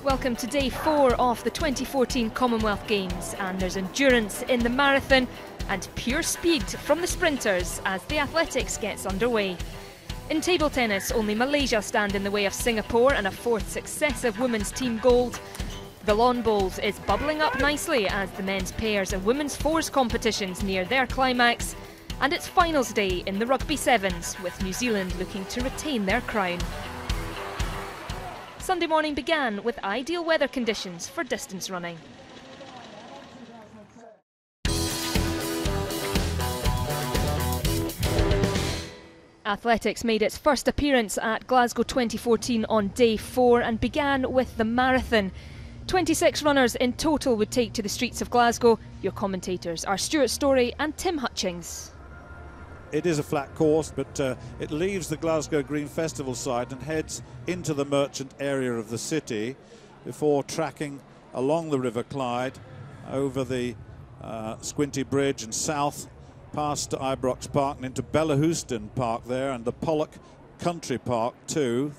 Welcome to day 4 of the 2014 Commonwealth Games, and there's endurance in the marathon and pure speed from the sprinters as the athletics gets underway. In table tennis, only Malaysia stand in the way of Singapore and a fourth successive women's team gold. The lawn bowls is bubbling up nicely as the men's pairs and women's fours competitions near their climax, and it's finals day in the rugby sevens, with New Zealand looking to retain their crown. Sunday morning began with ideal weather conditions for distance running. Athletics made its first appearance at Glasgow 2014 on day 4 and began with the marathon. 26 runners in total would take to the streets of Glasgow. Your commentators are Stuart Story and Tim Hutchings. It is a flat course, but it leaves the Glasgow Green Festival site and heads into the merchant area of the city before tracking along the River Clyde over the Squinty Bridge and south past Ibrox Park and into Bellahouston Park there, and the Pollock Country Park too.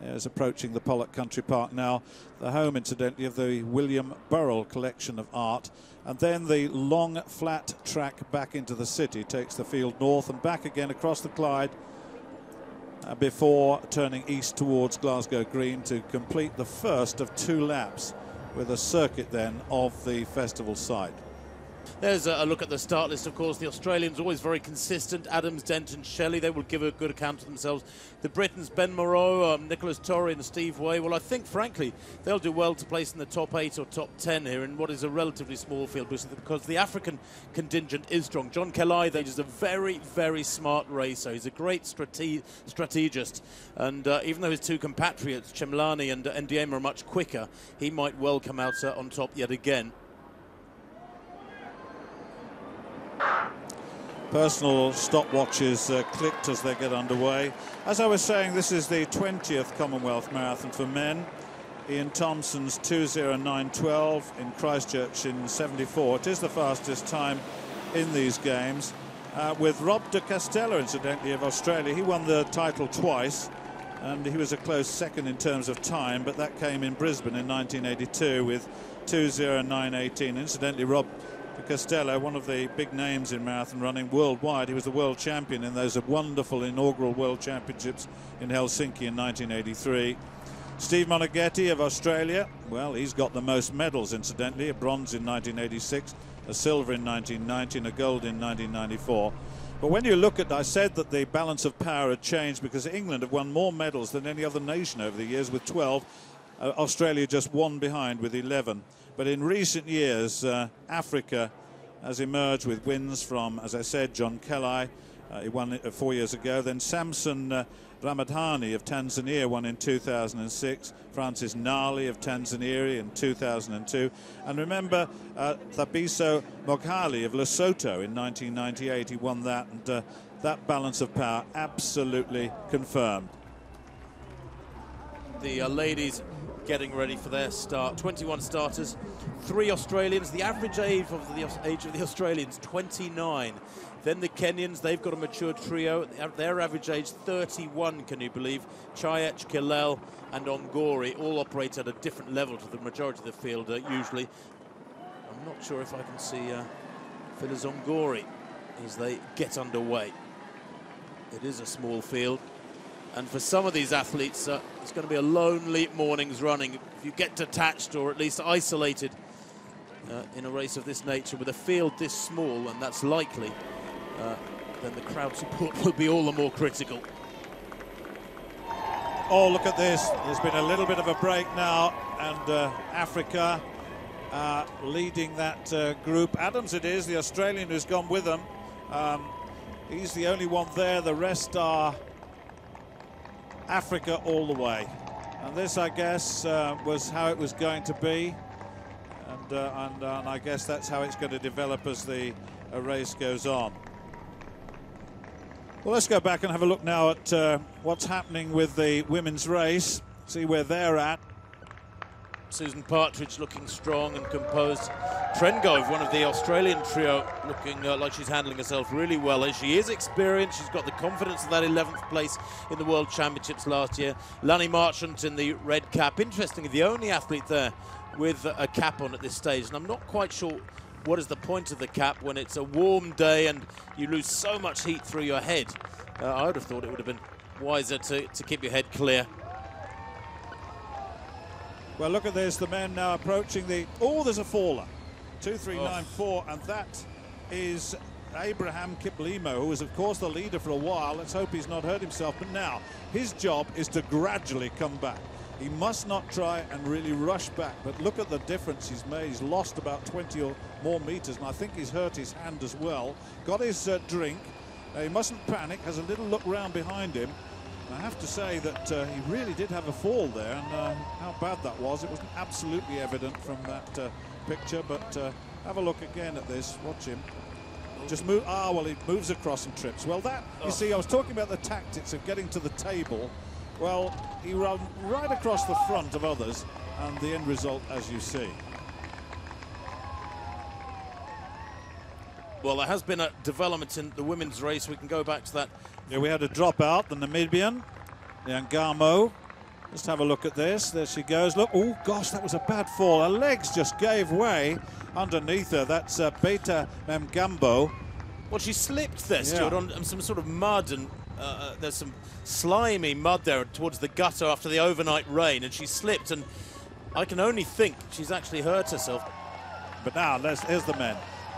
Is approaching the Pollock Country Park now, the home incidentally of the William Burrell collection of art. And then the long flat track back into the city takes the field north and back again across the Clyde before turning east towards Glasgow Green to complete the first of 2 laps with a circuit then of the festival site. There's a look at the start list. Of course, the Australians always very consistent. Adams, Dent and Shelley, they will give a good account of themselves. The Britons, Ben Moreau, Nicholas Torrey and Steve Way, well, I think, frankly, they'll do well to place in the top 8 or top 10 here in what is a relatively small field, because the African contingent is strong. John Kelly, they is a very, very smart racer. He's a great strategist. And even though his 2 compatriots, Chemlani and Ndiema, are much quicker, he might well come out on top yet again. Personal stopwatches clicked as they get underway. As I was saying, this is the 20th Commonwealth Marathon for men. Ian Thompson's 2:09:12 in Christchurch in '74. It is the fastest time in these games. With Rob de Castella, incidentally, of Australia. He won the title twice, and he was a close second in terms of time, but that came in Brisbane in 1982 with 2:09:18. Incidentally, Rob Costello, one of the big names in marathon running worldwide. He was the world champion in those wonderful inaugural World Championships in Helsinki in 1983. Steve Monaghetti of Australia, well, he's got the most medals, incidentally, a bronze in 1986, a silver in 1990 and a gold in 1994. But when you look at, I said that the balance of power had changed because England have won more medals than any other nation over the years with 12. Australia just 1 behind with 11. But in recent years, Africa has emerged with wins from, as I said, John Kelly. He won it 4 years ago. Then Samson Ramadhani of Tanzania won in 2006. Francis Nali of Tanzania in 2002. And remember, Thabiso Moghali of Lesotho in 1998. He won that, and that balance of power absolutely confirmed. The ladies getting ready for their start. 21 starters, 3 Australians. The average age of the Australians, 29. Then the Kenyans, they've got a mature trio. Their average age, 31, can you believe? Chayech, Kilel and Ongori all operate at a different level to the majority of the field, usually. I'm not sure if I can see Phyllis Ongori as they get underway. It is a small field. And for some of these athletes, it's going to be a lonely morning's running. If you get detached or at least isolated in a race of this nature with a field this small, and that's likely, then the crowd support will be all the more critical. Oh, look at this. There's been a little bit of a break now, and Africa leading that group. Adams it is, the Australian who's gone with them. He's the only one there. The rest are Africa all the way, and this, I guess, was how it was going to be, and I guess that's how it's going to develop as the race goes on. Well, let's go back and have a look now at what's happening with the women's race, see where they're at. Susan Partridge looking strong and composed. Trengove, one of the Australian trio, looking like she's handling herself really well. As she is experienced, she's got the confidence of that 11th place in the World Championships last year. Lanny Marchant in the red cap. Interestingly, the only athlete there with a cap on at this stage. And I'm not quite sure what is the point of the cap when it's a warm day and you lose so much heat through your head. I would have thought it would have been wiser to keep your head clear. Well, look at this. The men now approaching the... Oh, there's a faller. 2.394, and that is Abraham Kiplimo, who was, of course, the leader for a while. Let's hope he's not hurt himself. But now, his job is to gradually come back. He must not try and really rush back. But look at the difference he's made. He's lost about 20 or more meters, and I think he's hurt his hand as well. Got his drink. He mustn't panic. Has a little look round behind him. I have to say that he really did have a fall there, and how bad that was, it wasn't absolutely evident from that picture, but have a look again at this. Watch him. Just move. Ah, well, he moves across and trips. Well, that, you see, I was talking about the tactics of getting to the table. Well, he ran right across the front of others, and the end result, as you see. Well, there has been a development in the women's race. We can go back to that. Yeah, we had a drop out, the Namibian, the Angamo. Let's have a look at this. There she goes. Look, oh gosh, that was a bad fall. Her legs just gave way underneath her. That's Beta Mgambo. Well, she slipped there, Stuart, on some sort of mud, and there's some slimy mud there towards the gutter after the overnight rain, and she slipped, and I can only think she's actually hurt herself. But now, here's the men.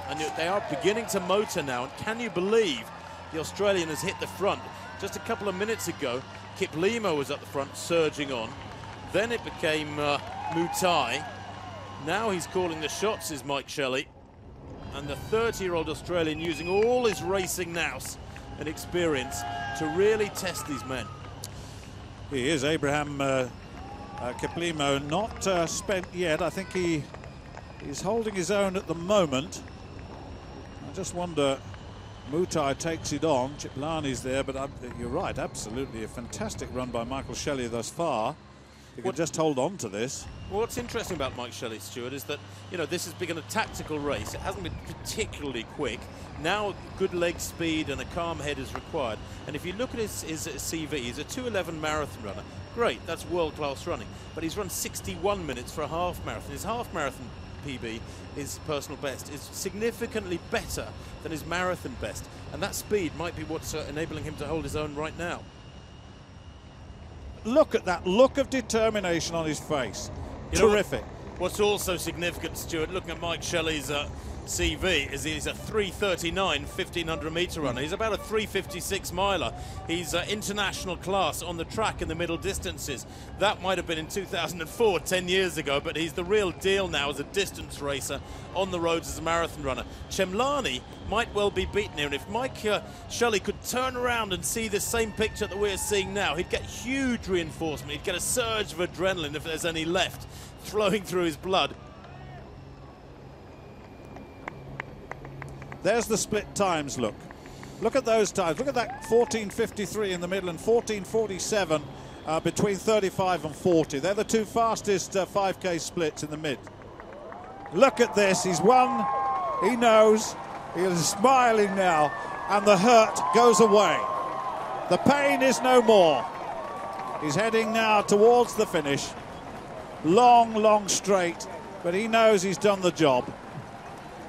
And they are beginning to motor now, and can you believe the Australian has hit the front? Just a couple of minutes ago, Kiplimo was at the front, surging on. Then it became Mutai. Now he's calling the shots, is Mike Shelley. And the 30-year-old Australian using all his racing nous and experience to really test these men. He is Abraham Kiplimo, not spent yet. I think he's holding his own at the moment. I just wonder, Mutai takes it on, Chiplani's there, but you're right, absolutely a fantastic run by Michael Shelley thus far. He can just hold on to this. Well, what's interesting about Mike Shelley, Stuart, is that, you know, this has been a tactical race. It hasn't been particularly quick. Now good leg speed and a calm head is required. And if you look at his CV, he's a 2:11 marathon runner. Great, that's world-class running. But he's run 61 minutes for a half marathon. His half marathon PB, his personal best, is significantly better than his marathon best, and that speed might be what's enabling him to hold his own right now. Look at that look of determination on his face. Terrific. What's also significant, Stuart, looking at Mike Shelley's CV, is he's a 3:39 1500 metre runner. He's about a 3:56 miler. He's international class on the track in the middle distances. That might have been in 2004, 10 years ago, but he's the real deal now as a distance racer on the roads as a marathon runner. Chemlani might well be beaten here, and if Mike Shelley could turn around and see the same picture that we're seeing now, he'd get huge reinforcement. He'd get a surge of adrenaline, if there's any left, flowing through his blood. There's the split times, look. Look at those times. Look at that 14:53 in the middle and 14:47 between 35 and 40. They're the two fastest 5K splits in the mid. Look at this. He's won. He knows. He is smiling now, and the hurt goes away. The pain is no more. He's heading now towards the finish. Long, long straight, but he knows he's done the job.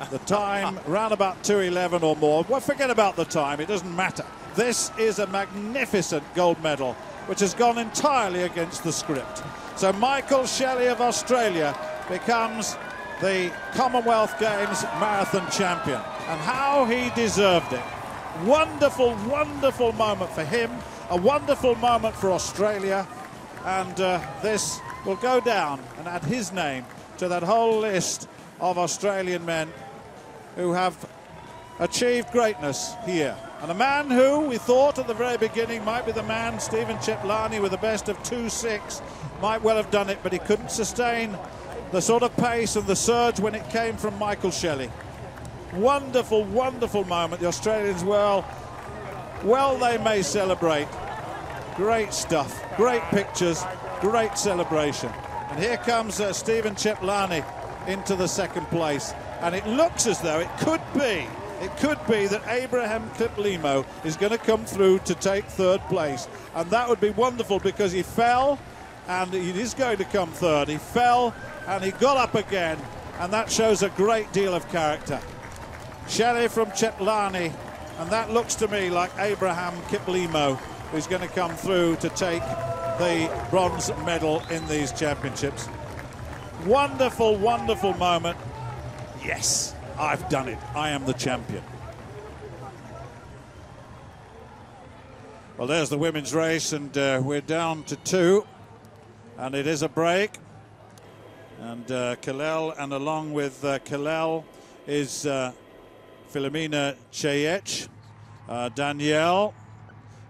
The time, round about 2:11 or more. Well, forget about the time, it doesn't matter. This is a magnificent gold medal, which has gone entirely against the script. So Michael Shelley of Australia becomes the Commonwealth Games marathon champion. And how he deserved it. Wonderful, wonderful moment for him. A wonderful moment for Australia. And this will go down and add his name to that whole list of Australian men who have achieved greatness here. And a man who we thought at the very beginning might be the man, Stephen Chiplani, with a best of 2:06, might well have done it, but he couldn't sustain the sort of pace and the surge when it came from Michael Shelley. Wonderful, wonderful moment. The Australians, well, they may celebrate. Great stuff, great pictures, great celebration. And here comes Stephen Cheplani into the second place. And it looks as though it could be that Abraham Kiplimo is going to come through to take third place. And that would be wonderful, because he fell and he is going to come third. He fell and he got up again, and that shows a great deal of character. Shelley from Cheplani, and that looks to me like Abraham Kiplimo, who's going to come through to take the bronze medal in these championships. Wonderful, wonderful moment. Yes, I've done it. I am the champion. Well, there's the women's race, and we're down to 2, and it is a break. And Kalel, and along with Kalel is Filomena Chayech, Danielle.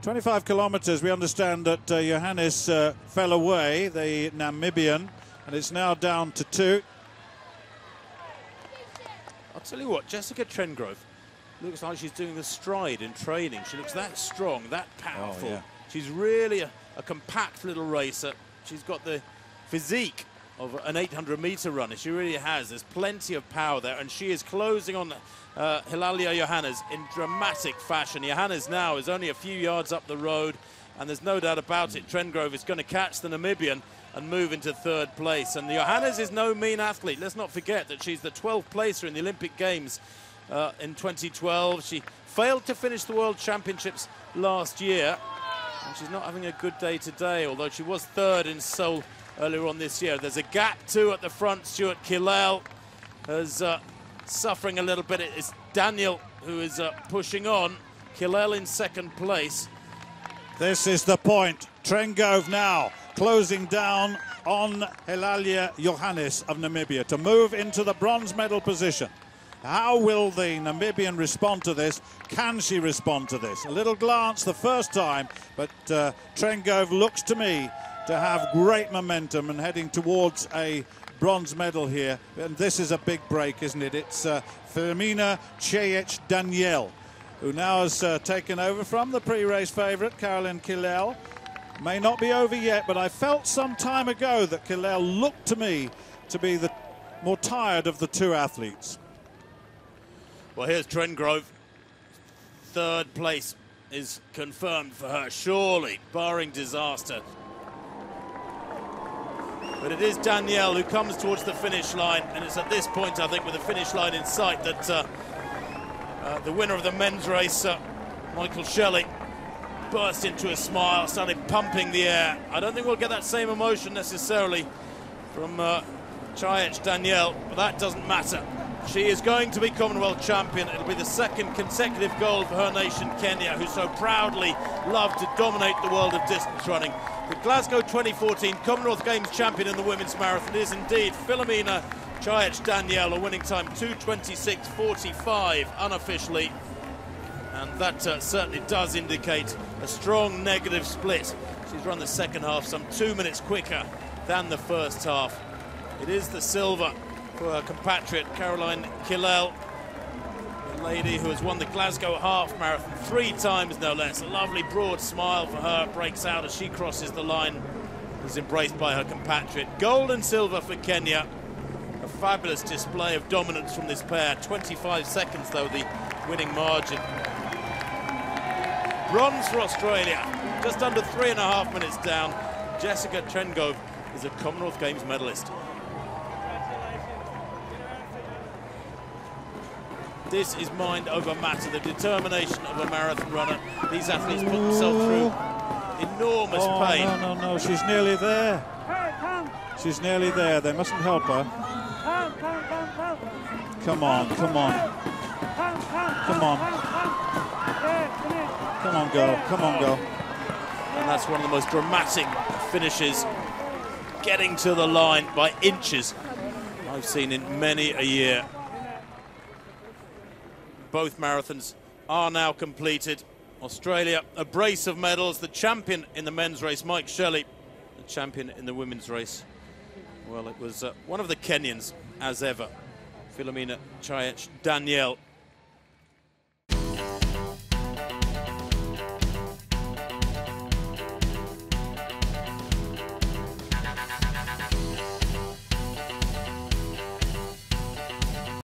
25 kilometers. We understand that Johannes fell away, the Namibian, and it's now down to 2. I'll tell you what, Jessica Trengrove looks like she's doing the stride in training. She looks that strong, that powerful. Oh, yeah. She's really a compact little racer. She's got the physique of an 800-meter runner. She really has. There's plenty of power there, and she is closing on Hilalia Johannes in dramatic fashion. Johannes now is only a few yards up the road, and there's no doubt about it, Trengrove is going to catch the Namibian and move into third place. And Johannes is no mean athlete. Let's not forget that she's the 12th placer in the Olympic Games in 2012. She failed to finish the World Championships last year, and she's not having a good day today, although she was third in Seoul earlier on this year. There's a gap too at the front. Stuart Kilel is suffering a little bit. It's Daniel who is pushing on. Kilel in second place. This is the point. Trengrove now closing down on Hilalia Johannes of Namibia to move into the bronze medal position. How will the Namibian respond to this? Can she respond to this? A little glance the first time, but Trengrove looks to me to have great momentum and heading towards a bronze medal here. And this is a big break, isn't it? It's Filomena Chayech Danielle, who now has taken over from the pre-race favourite, Caroline Kilel. May not be over yet, but I felt some time ago that Kilel looked to me to be the more tired of the two athletes. Well, here's Trengrove. Third place is confirmed for her, surely, barring disaster. But it is Danielle who comes towards the finish line, and it's at this point, I think, with the finish line in sight, that the winner of the men's race, Michael Shelley, burst into a smile, started pumping the air. I don't think we'll get that same emotion necessarily from Chayech Danielle, but that doesn't matter. She is going to be Commonwealth champion. It'll be the second consecutive gold for her nation, Kenya, who so proudly loved to dominate the world of distance running. The Glasgow 2014 Commonwealth Games champion in the women's marathon is indeed Filomena Chayech Danielle, a winning time 2:26.45 unofficially. And that certainly does indicate a strong negative split. She's run the second half some 2 minutes quicker than the first half. It is the silver for her compatriot Caroline Kilel, the lady who has won the Glasgow half marathon 3 times, no less. A lovely broad smile for her breaks out as she crosses the line, is embraced by her compatriot. Gold and silver for Kenya. A fabulous display of dominance from this pair. 25 seconds, though, the winning margin. Bronze for Australia, just under 3.5 minutes down. Jessica Trengrove is a Commonwealth Games medalist. This is mind over matter, the determination of a marathon runner. These athletes put themselves through enormous pain. No, she's nearly there. She's nearly there. They mustn't help her. Come on. Come on, girl. And that's one of the most dramatic finishes, getting to the line by inches, I've seen in many a year. Both marathons are now completed. Australia, a brace of medals. The champion in the men's race, Mike Shelley. The champion in the women's race, well, it was one of the Kenyans, as ever, Filomena Chayech Danielle.